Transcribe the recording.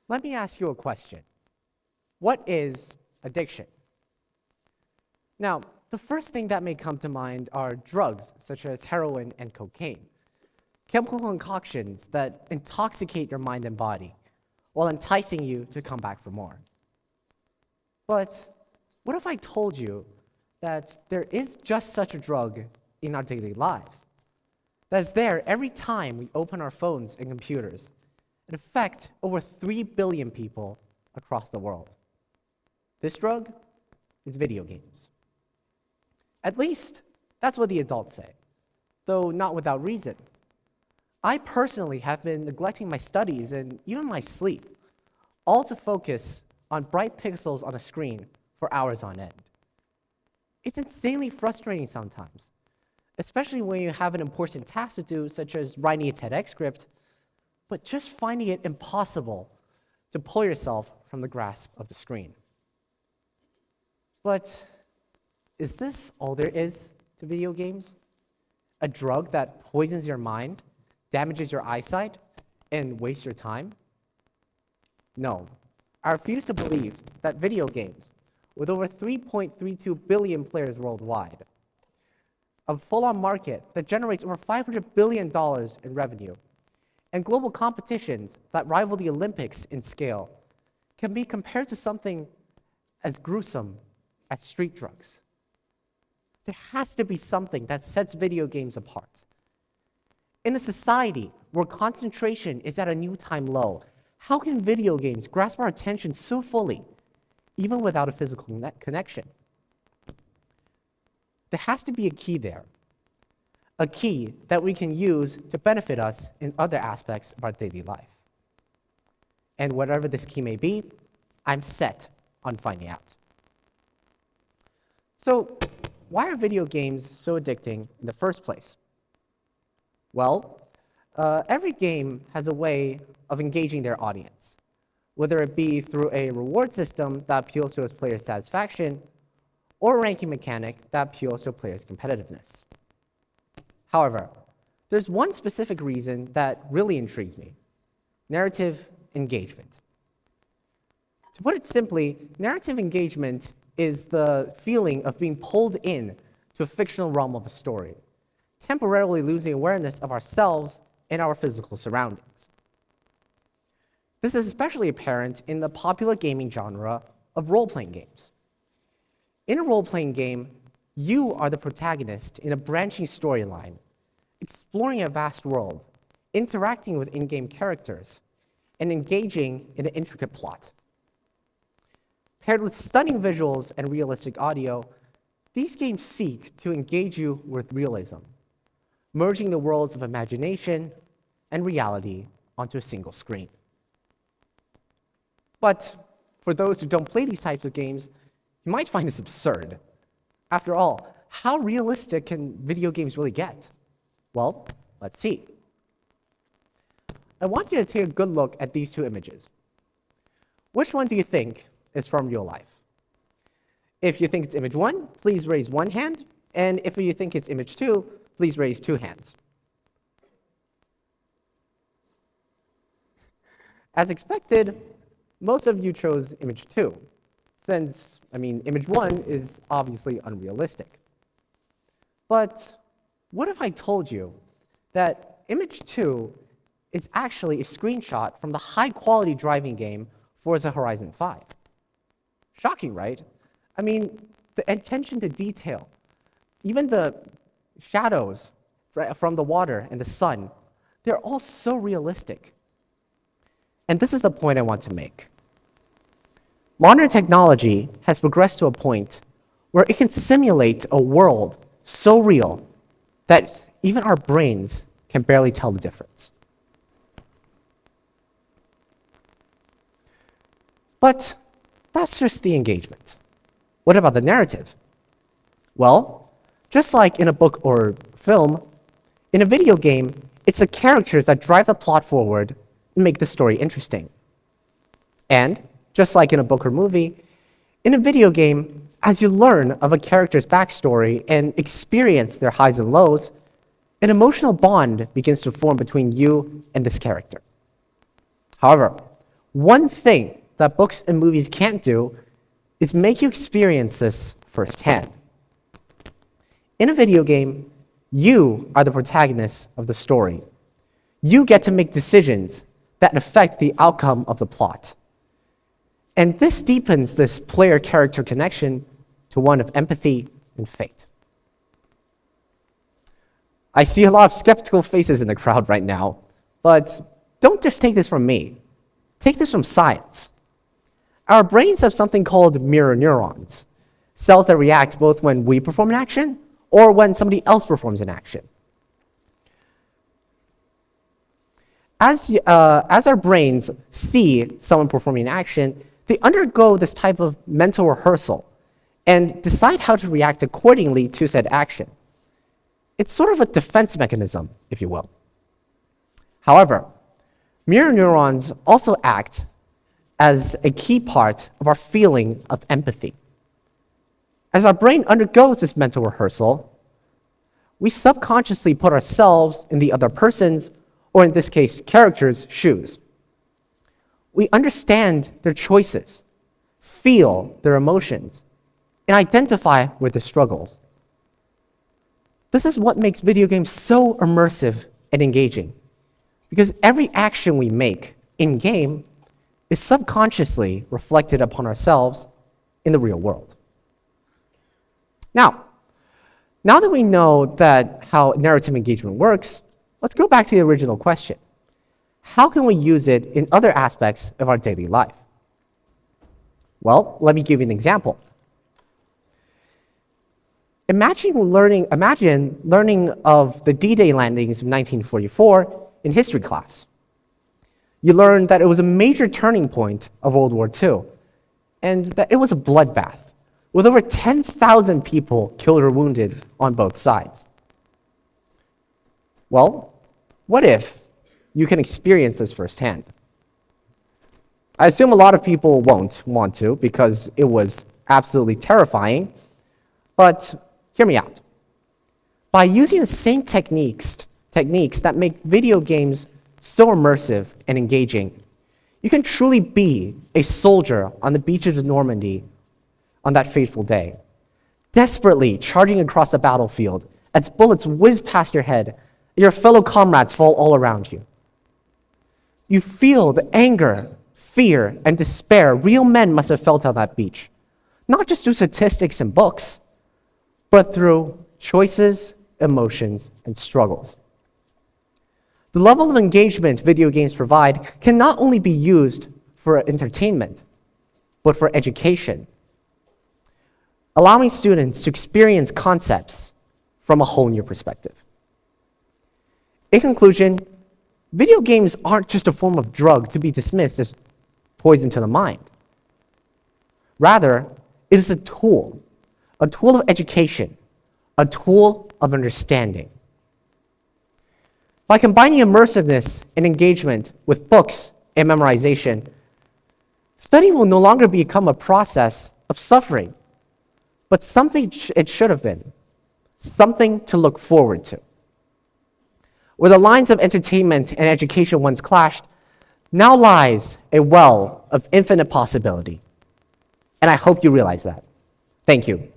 Let me ask you a question. What is addiction? Now, the first thing that may come to mind are drugs, such as heroin and cocaine, chemical concoctions that intoxicate your mind and body while enticing you to come back for more. But what if I told you that there is just such a drug in our daily lives? That's there every time we open our phones and computers. It affects over 3 billion people across the world. This drug is video games. At least, that's what the adults say, though not without reason. I personally have been neglecting my studies and even my sleep, all to focus on bright pixels on a screen for hours on end. It's insanely frustrating sometimes, especially when you have an important task to do, such as writing a TEDx script, but just finding it impossible to pull yourself from the grasp of the screen. But is this all there is to video games? A drug that poisons your mind, damages your eyesight, and wastes your time? No, I refuse to believe that video games, with over 3.32 billion players worldwide, a full-on market that generates over $500 billion in revenue, and global competitions that rival the Olympics in scale, can be compared to something as gruesome as street drugs. There has to be something that sets video games apart. In a society where concentration is at a new time low, how can video games grasp our attention so fully, even without a physical connection? There has to be a key there, a key that we can use to benefit us in other aspects of our daily life. And whatever this key may be, I'm set on finding out. So, why are video games so addicting in the first place? Well, every game has a way of engaging their audience, whether it be through a reward system that appeals to its players' satisfaction, or a ranking mechanic that appeals to a player's competitiveness. However, there's one specific reason that really intrigues me: narrative engagement. To put it simply, narrative engagement is the feeling of being pulled in to a fictional realm of a story, temporarily losing awareness of ourselves and our physical surroundings. This is especially apparent in the popular gaming genre of role-playing games. In a role-playing game, you are the protagonist in a branching storyline, exploring a vast world, interacting with in-game characters, and engaging in an intricate plot. Paired with stunning visuals and realistic audio, these games seek to engage you with realism, merging the worlds of imagination and reality onto a single screen. But for those who don't play these types of games, you might find this absurd. After all, how realistic can video games really get? Well, let's see. I want you to take a good look at these two images. Which one do you think is from real life? If you think it's image 1, please raise 1 hand, and if you think it's image 2, please raise 2 hands. As expected, most of you chose image 2, since, image 1 is obviously unrealistic. But what if I told you that image 2 is actually a screenshot from the high-quality driving game Forza Horizon 5? Shocking, right? The attention to detail, even the shadows from the water and the sun, they're all so realistic. And this is the point I want to make. Modern technology has progressed to a point where it can simulate a world so real that even our brains can barely tell the difference. But that's just the engagement. What about the narrative? Well, just like in a book or film, in a video game, it's the characters that drive the plot forward and make the story interesting. And just like in a book or movie, in a video game, as you learn of a character's backstory and experience their highs and lows, an emotional bond begins to form between you and this character. However, One thing that books and movies can't do is make you experience this firsthand. In a video game, you are the protagonist of the story. You get to make decisions that affect the outcome of the plot. And this deepens this player-character connection to one of empathy and fate. I see a lot of skeptical faces in the crowd right now, but don't just take this from me. Take this from science. Our brains have something called mirror neurons, cells that react both when we perform an action or when somebody else performs an action. As our brains see someone performing an action, they undergo this type of mental rehearsal and decide how to react accordingly to said action. It's sort of a defense mechanism, if you will. However, mirror neurons also act as a key part of our feeling of empathy. As our brain undergoes this mental rehearsal, we subconsciously put ourselves in the other person's, or in this case, character's shoes. We understand their choices, feel their emotions, and identify with their struggles. This is what makes video games so immersive and engaging, because every action we make in-game is subconsciously reflected upon ourselves in the real world. Now that we know how narrative engagement works, let's go back to the original question. How can we use it in other aspects of our daily life? Well, let me give you an example. Imagine learning of the D-Day landings of 1944 in history class. You learned that it was a major turning point of World War II, and that it was a bloodbath, with over 10,000 people killed or wounded on both sides. Well, what if you can experience this firsthand? I assume a lot of people won't want to because it was absolutely terrifying, but hear me out. By using the same techniques that make video games so immersive and engaging, you can truly be a soldier on the beaches of Normandy on that fateful day, desperately charging across the battlefield as bullets whiz past your head and your fellow comrades fall all around you. You feel the anger, fear, and despair real men must have felt on that beach, not just through statistics and books, but through choices, emotions, and struggles. The level of engagement video games provide can not only be used for entertainment, but for education, allowing students to experience concepts from a whole new perspective. In conclusion, video games aren't just a form of drug to be dismissed as poison to the mind. Rather, it is a tool of education, a tool of understanding. By combining immersiveness and engagement with books and memorization, study will no longer become a process of suffering, but something it should have been, something to look forward to. Where the lines of entertainment and education once clashed, now lies a well of infinite possibility. And I hope you realize that. Thank you.